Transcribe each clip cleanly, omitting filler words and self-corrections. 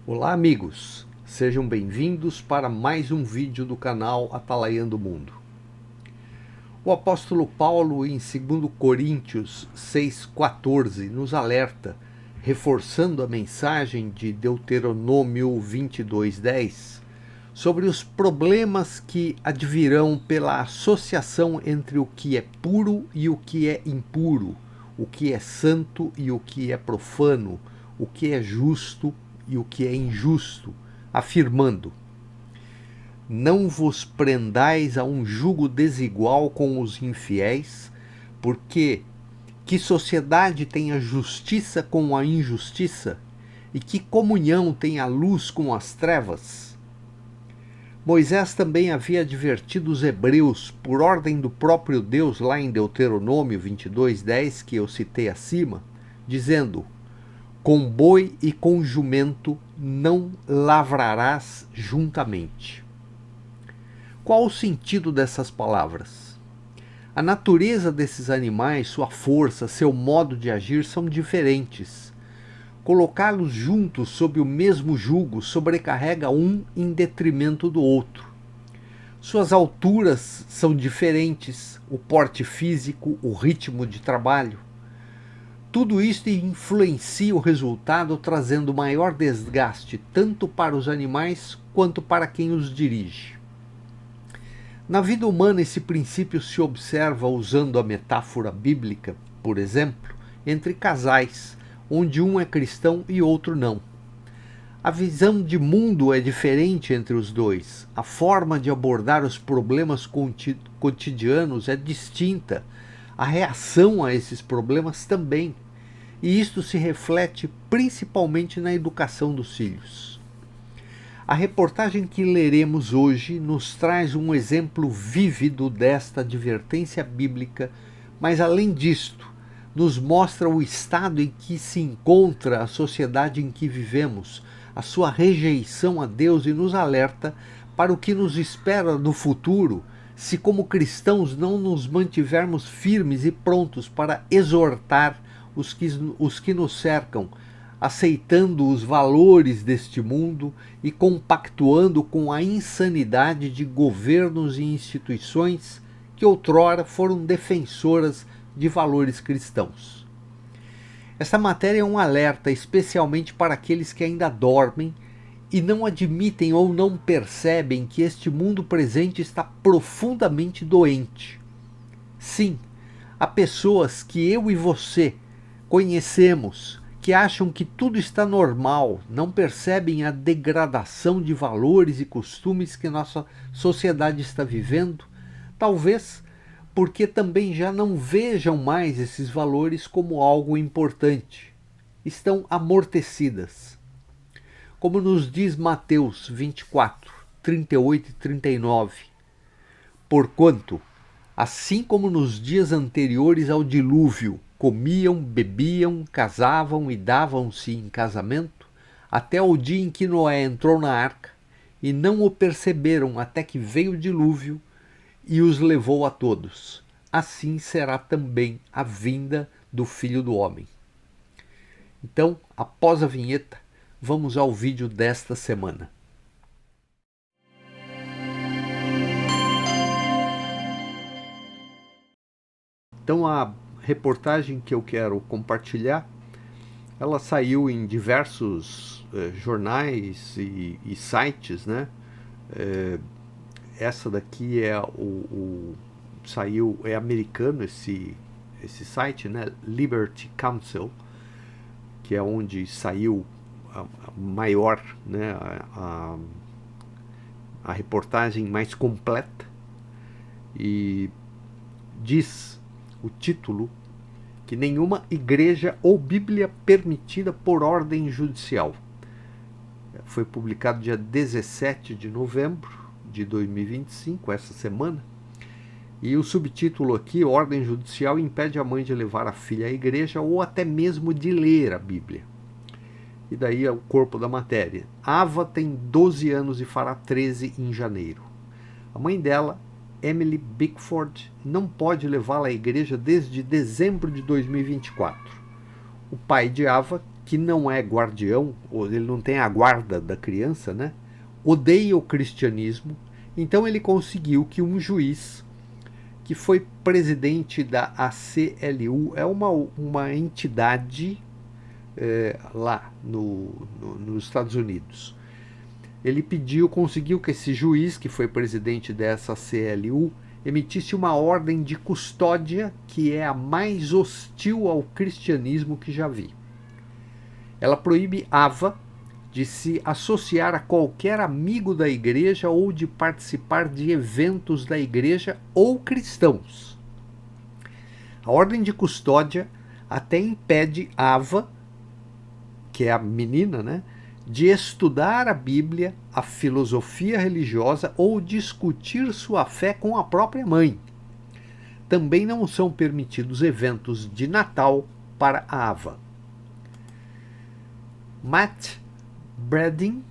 Olá amigos, sejam bem-vindos para mais um vídeo do canal Atalaiando o Mundo. O apóstolo Paulo em 2 Coríntios 6,14 nos alerta, reforçando a mensagem de Deuteronômio 22,10, sobre os problemas que advirão pela associação entre o que é puro e o que é impuro, o que é santo e o que é profano, o que é justo e o que é injusto, afirmando: não vos prendais a um jugo desigual com os infiéis, porque que sociedade tem a justiça com a injustiça? E que comunhão tem a luz com as trevas? Moisés também havia advertido os hebreus, por ordem do próprio Deus, lá em Deuteronômio 22:10, que eu citei acima, dizendo: com boi e com jumento não lavrarás juntamente. Qual o sentido dessas palavras? A natureza desses animais, sua força, seu modo de agir são diferentes. Colocá-los juntos sob o mesmo jugo sobrecarrega um em detrimento do outro. Suas alturas são diferentes, o porte físico, o ritmo de trabalho. Tudo isso influencia o resultado, trazendo maior desgaste tanto para os animais quanto para quem os dirige. Na vida humana, esse princípio se observa usando a metáfora bíblica, por exemplo, entre casais, onde um é cristão e outro não. A visão de mundo é diferente entre os dois, a forma de abordar os problemas cotidianos é distinta, a reação a esses problemas também, e isto se reflete principalmente na educação dos filhos. A reportagem que leremos hoje nos traz um exemplo vívido desta advertência bíblica, mas além disto, nos mostra o estado em que se encontra a sociedade em que vivemos, a sua rejeição a Deus, e nos alerta para o que nos espera no futuro, se como cristãos não nos mantivermos firmes e prontos para exortar os que nos cercam, aceitando os valores deste mundo e compactuando com a insanidade de governos e instituições que outrora foram defensoras de valores cristãos. Esta matéria é um alerta especialmente para aqueles que ainda dormem e não admitem ou não percebem que este mundo presente está profundamente doente. Sim, há pessoas que eu e você conhecemos que acham que tudo está normal, não percebem a degradação de valores e costumes que nossa sociedade está vivendo, talvez porque também já não vejam mais esses valores como algo importante. Estão amortecidas. Como nos diz Mateus 24, 38 e 39, porquanto, assim como nos dias anteriores ao dilúvio, comiam, bebiam, casavam e davam-se em casamento, até o dia em que Noé entrou na arca, e não o perceberam até que veio o dilúvio e os levou a todos. Assim será também a vinda do Filho do Homem. Então, após a vinheta, vamos ao vídeo desta semana. Então, a reportagem que eu quero compartilhar, ela saiu em diversos jornais e sites, né? Essa daqui é saiu, é americano esse site, né? Liberty Counsel, que é onde saiu a maior, né? A reportagem mais completa, e diz o título que nenhuma igreja ou Bíblia permitida por ordem judicial. Foi publicado dia 17 de novembro de 2025, essa semana, e o subtítulo aqui: ordem judicial impede a mãe de levar a filha à igreja ou até mesmo de ler a Bíblia. E daí é o corpo da matéria. Ava tem 12 anos e fará 13 em janeiro. A mãe dela, Emily Bickford, não pode levá-la à igreja desde dezembro de 2024. O pai de Ava, que não é guardião, ou ele não tem a guarda da criança, né? Odeia o cristianismo. Então ele conseguiu que um juiz, que foi presidente da ACLU, é uma entidade lá nos Estados Unidos. Ele conseguiu que esse juiz, que foi presidente dessa ACLU, emitisse uma ordem de custódia que é a mais hostil ao cristianismo que já vi. Ela proíbe Ava de se associar a qualquer amigo da igreja ou de participar de eventos da igreja ou cristãos. A ordem de custódia até impede Ava, que é a menina, né, de estudar a Bíblia, a filosofia religiosa ou discutir sua fé com a própria mãe. Também não são permitidos eventos de Natal para Ava. Matt Bradding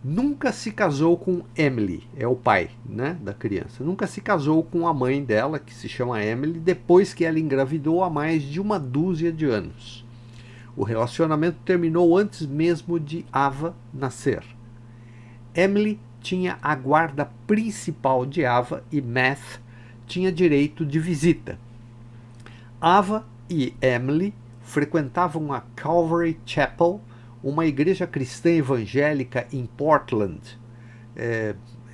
nunca se casou com Emily, é o pai, né, da criança. Nunca se casou com a mãe dela, que se chama Emily, depois que ela engravidou há mais de 12 anos. O relacionamento terminou antes mesmo de Ava nascer. Emily tinha a guarda principal de Ava e Matt tinha direito de visita. Ava e Emily frequentavam a Calvary Chapel, uma igreja cristã evangélica em Portland,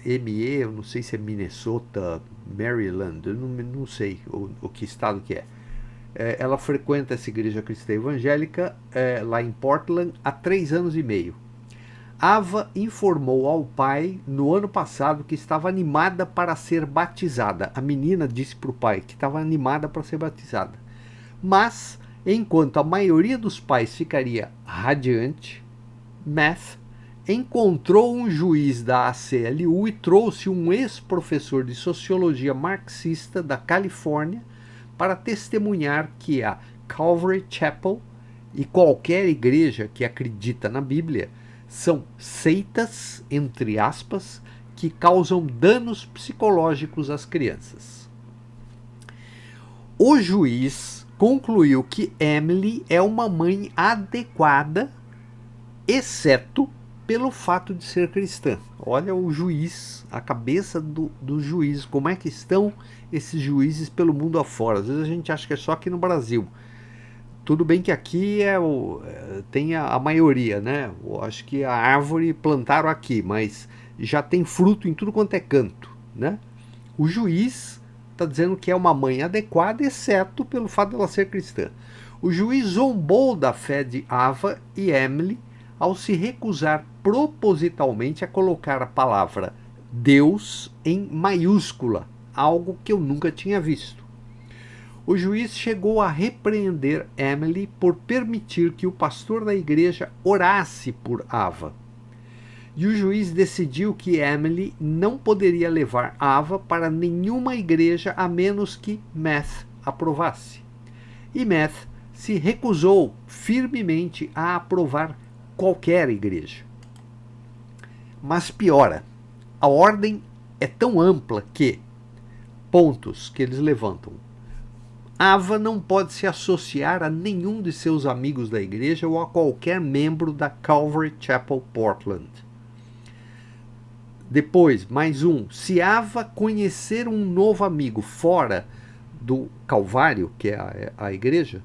eu não sei se é Minnesota, Maryland, eu não sei o que estado que é. Ela frequenta essa igreja cristã evangélica lá em Portland há 3 anos e meio. Ava informou ao pai no ano passado que estava animada para ser batizada. A menina disse para o pai que estava animada para ser batizada. Mas, enquanto a maioria dos pais ficaria radiante, Matt encontrou um juiz da ACLU e trouxe um ex-professor de sociologia marxista da Califórnia para testemunhar que a Calvary Chapel e qualquer igreja que acredita na Bíblia são seitas, entre aspas, que causam danos psicológicos às crianças. O juiz concluiu que Emily é uma mãe adequada, exceto pelo fato de ser cristã. Olha o juiz, a cabeça do juiz, como é que estão esses juízes pelo mundo afora. Às vezes a gente acha que é só aqui no Brasil. Tudo bem que aqui tem a maioria, né? Eu acho que a árvore plantaram aqui, mas já tem fruto em tudo quanto é canto, né? O juiz está dizendo que é uma mãe adequada, exceto pelo fato de ela ser cristã. O juiz zombou da fé de Ava e Emily ao se recusar propositalmente a colocar a palavra Deus em maiúscula, algo que eu nunca tinha visto. O juiz chegou a repreender Emily por permitir que o pastor da igreja orasse por Ava. E o juiz decidiu que Emily não poderia levar Ava para nenhuma igreja a menos que Matt aprovasse. E Matt se recusou firmemente a aprovar qualquer igreja. Mas piora, a ordem é tão ampla que, pontos que eles levantam, Ava não pode se associar a nenhum de seus amigos da igreja ou a qualquer membro da Calvary Chapel Portland. Depois, mais um, se Ava conhecer um novo amigo fora do Calvário, que é a igreja,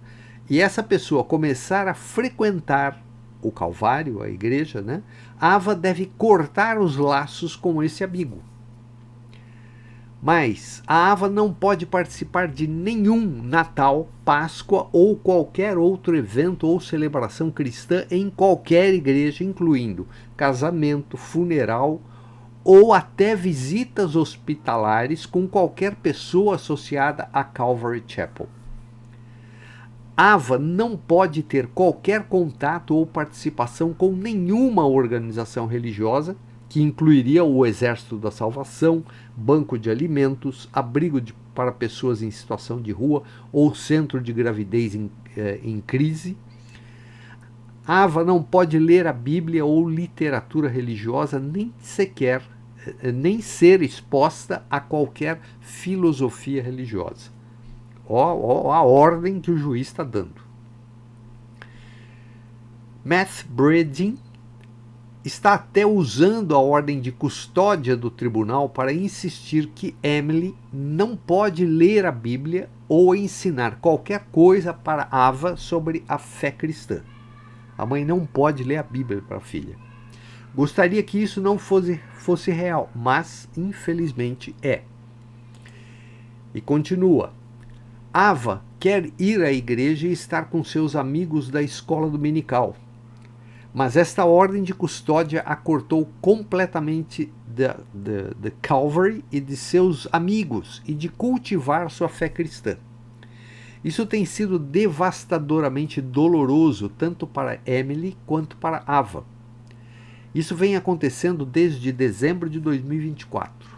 e essa pessoa começar a frequentar o Calvário, a igreja, né? Ava deve cortar os laços com esse amigo. Mas a Ava não pode participar de nenhum Natal, Páscoa ou qualquer outro evento ou celebração cristã em qualquer igreja, incluindo casamento, funeral ou até visitas hospitalares com qualquer pessoa associada a Calvary Chapel. Ava não pode ter qualquer contato ou participação com nenhuma organização religiosa, que incluiria o Exército da Salvação, banco de alimentos, abrigo para pessoas em situação de rua ou centro de gravidez em crise. Ava não pode ler a Bíblia ou literatura religiosa, nem ser exposta a qualquer filosofia religiosa. Ó a ordem que o juiz está dando. Matt Bredin está até usando a ordem de custódia do tribunal para insistir que Emily não pode ler a Bíblia ou ensinar qualquer coisa para Ava sobre a fé cristã. A mãe não pode ler a Bíblia para a filha. Gostaria que isso não fosse real, mas infelizmente é. E continua. Ava quer ir à igreja e estar com seus amigos da escola dominical. Mas esta ordem de custódia a cortou completamente de Calvary e de seus amigos e de cultivar sua fé cristã. Isso tem sido devastadoramente doloroso tanto para Emily quanto para Ava. Isso vem acontecendo desde dezembro de 2024.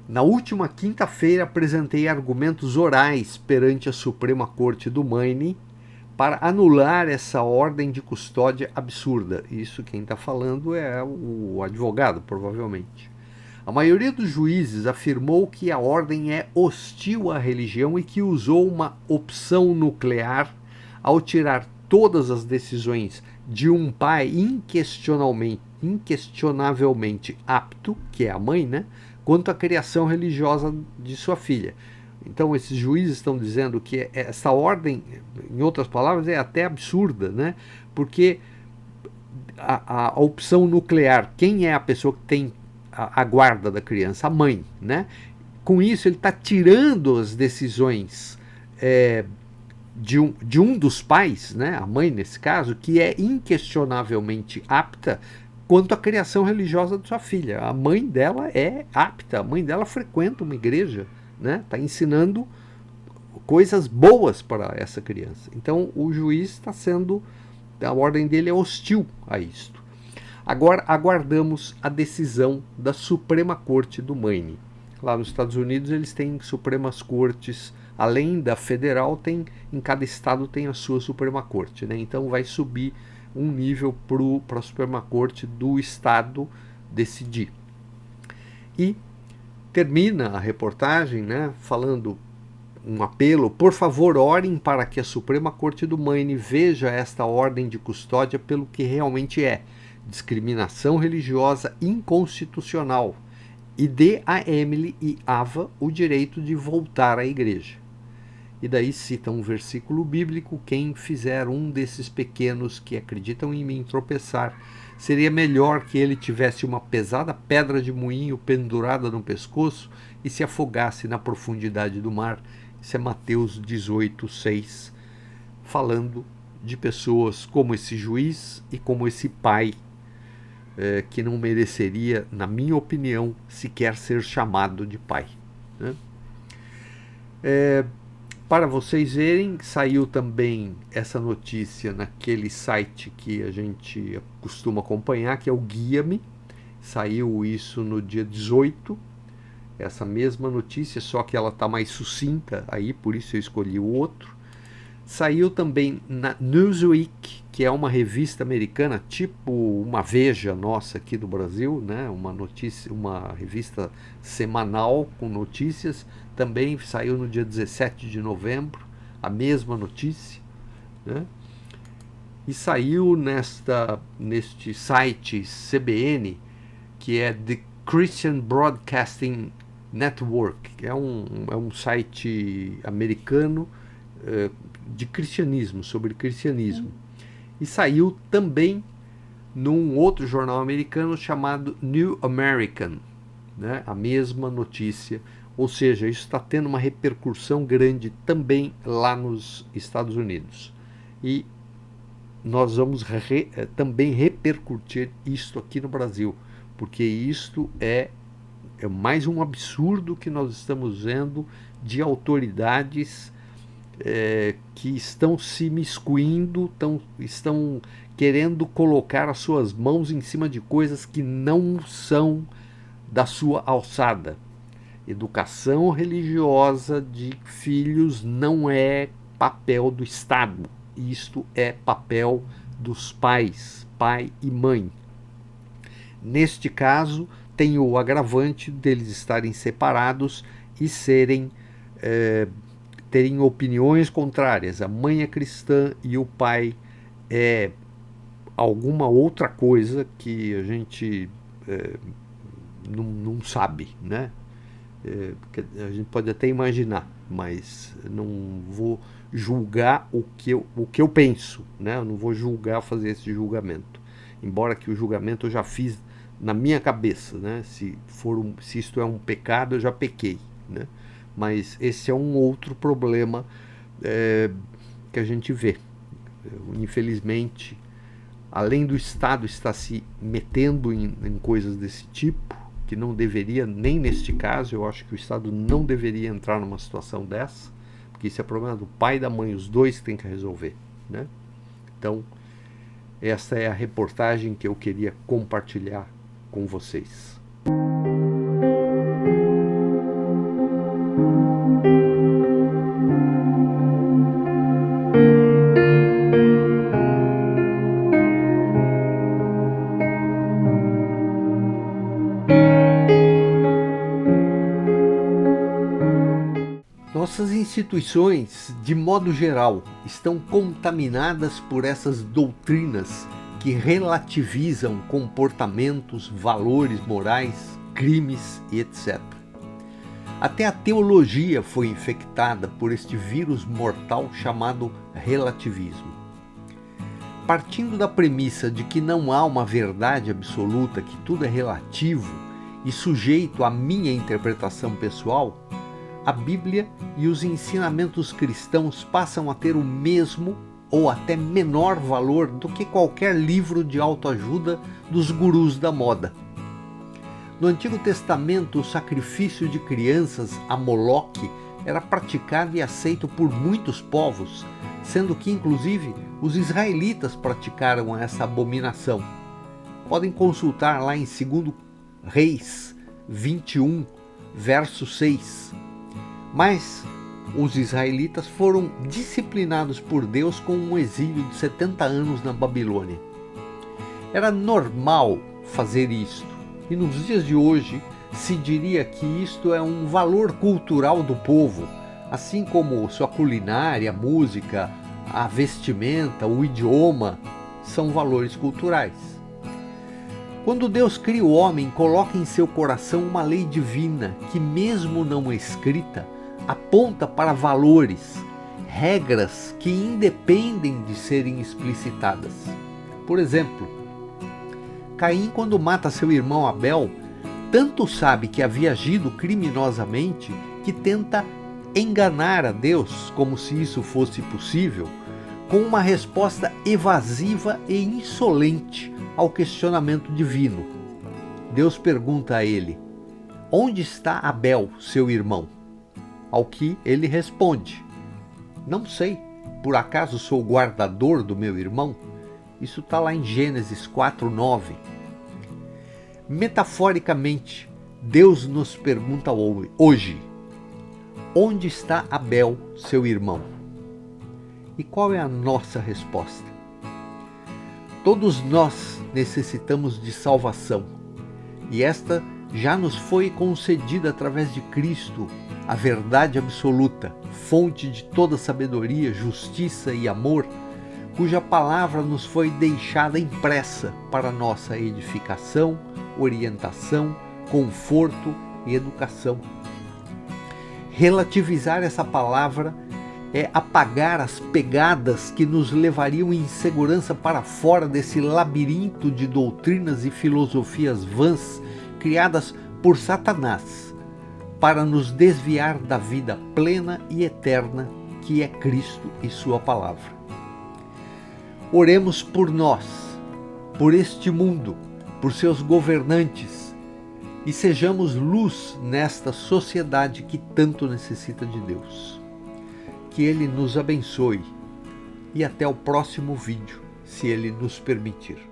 Na última quinta-feira apresentei argumentos orais perante a Suprema Corte do Maine para anular essa ordem de custódia absurda. Isso quem está falando é o advogado, provavelmente. A maioria dos juízes afirmou que a ordem é hostil à religião e que usou uma opção nuclear ao tirar todas as decisões de um pai inquestionavelmente apto, que é a mãe, né, quanto à criação religiosa de sua filha. Então esses juízes estão dizendo que essa ordem, em outras palavras, é até absurda, né? Porque a opção nuclear, quem é a pessoa que tem a guarda da criança? A mãe, né? Com isso ele está tirando as decisões de um dos pais, né? A mãe nesse caso, que é inquestionavelmente apta quanto à criação religiosa de sua filha. A mãe dela é apta, a mãe dela frequenta uma igreja, né? Está ensinando coisas boas para essa criança. Então o juiz está sendo, a ordem dele é hostil a isto. Agora aguardamos a decisão da Suprema Corte do Maine. Lá nos Estados Unidos eles têm Supremas Cortes, além da federal, em cada estado tem a sua Suprema Corte, né? Então vai subir um nível para a Suprema Corte do estado decidir. E termina a reportagem, né, falando um apelo: por favor, orem para que a Suprema Corte do Maine veja esta ordem de custódia pelo que realmente é, discriminação religiosa inconstitucional, e dê a Emily e Ava o direito de voltar à igreja. E daí cita um versículo bíblico: quem fizer um desses pequenos que acreditam em mim tropeçar, seria melhor que ele tivesse uma pesada pedra de moinho pendurada no pescoço e se afogasse na profundidade do mar. Isso é Mateus 18:6, falando de pessoas como esse juiz e como esse pai, que não mereceria, na minha opinião, sequer ser chamado de pai, né? Para vocês verem, saiu também essa notícia naquele site que a gente costuma acompanhar, que é o Guia-me. Saiu isso no dia 18, essa mesma notícia, só que ela está mais sucinta aí, por isso eu escolhi o outro. Saiu também na Newsweek, que é uma revista americana, tipo uma Veja nossa aqui do Brasil, né? Uma revista semanal com notícias. Também saiu no dia 17 de novembro, a mesma notícia, né? E saiu neste site CBN, que é The Christian Broadcasting Network, que é um site americano de cristianismo, sobre cristianismo. E saiu também num outro jornal americano chamado New American, né? A mesma notícia. Ou seja, isso está tendo uma repercussão grande também lá nos Estados Unidos. E nós vamos também repercutir isto aqui no Brasil, porque isto é mais um absurdo que nós estamos vendo de autoridades que estão se miscuindo, estão querendo colocar as suas mãos em cima de coisas que não são da sua alçada. Educação religiosa de filhos não é papel do Estado. Isto é papel dos pais, pai e mãe. Neste caso, tem o agravante deles estarem separados e terem opiniões contrárias. A mãe é cristã e o pai é alguma outra coisa que a gente não sabe, né? A gente pode até imaginar, mas não vou julgar o que eu penso, né? Eu não vou julgar, fazer esse julgamento, embora que o julgamento eu já fiz na minha cabeça, né? Se isto é um pecado, eu já pequei, né? Mas esse é um outro problema que a gente vê. Infelizmente, além do Estado estar se metendo em coisas desse tipo, que não deveria, nem neste caso, eu acho que o Estado não deveria entrar numa situação dessa, porque isso é problema do pai e da mãe, os dois que têm que resolver, né? Então, essa é a reportagem que eu queria compartilhar com vocês. Nossas instituições, de modo geral, estão contaminadas por essas doutrinas que relativizam comportamentos, valores morais, crimes e etc. Até a teologia foi infectada por este vírus mortal chamado relativismo. Partindo da premissa de que não há uma verdade absoluta, que tudo é relativo e sujeito à minha interpretação pessoal, a Bíblia e os ensinamentos cristãos passam a ter o mesmo ou até menor valor do que qualquer livro de autoajuda dos gurus da moda. No Antigo Testamento, o sacrifício de crianças a Moloque era praticado e aceito por muitos povos, sendo que, inclusive, os israelitas praticaram essa abominação. Podem consultar lá em 2 Reis 21, verso 6. Mas os israelitas foram disciplinados por Deus com um exílio de 70 anos na Babilônia. Era normal fazer isto, e nos dias de hoje se diria que isto é um valor cultural do povo, assim como sua culinária, música, a vestimenta, o idioma, são valores culturais. Quando Deus cria o homem, coloca em seu coração uma lei divina que, mesmo não escrita, aponta para valores, regras que independem de serem explicitadas. Por exemplo, Caim, quando mata seu irmão Abel, tanto sabe que havia agido criminosamente que tenta enganar a Deus, como se isso fosse possível, com uma resposta evasiva e insolente ao questionamento divino. Deus pergunta a ele: onde está Abel, seu irmão? Ao que ele responde: não sei, por acaso sou guardador do meu irmão? Isso está lá em Gênesis 4:9. Metaforicamente, Deus nos pergunta hoje: onde está Abel, seu irmão? E qual é a nossa resposta? Todos nós necessitamos de salvação, e esta já nos foi concedida através de Cristo, a verdade absoluta, fonte de toda sabedoria, justiça e amor, cuja palavra nos foi deixada impressa para nossa edificação, orientação, conforto e educação. Relativizar essa palavra é apagar as pegadas que nos levariam em segurança para fora desse labirinto de doutrinas e filosofias vãs criadas por Satanás, para nos desviar da vida plena e eterna que é Cristo e sua palavra. Oremos por nós, por este mundo, por seus governantes, e sejamos luz nesta sociedade que tanto necessita de Deus. Que Ele nos abençoe, e até o próximo vídeo, se Ele nos permitir.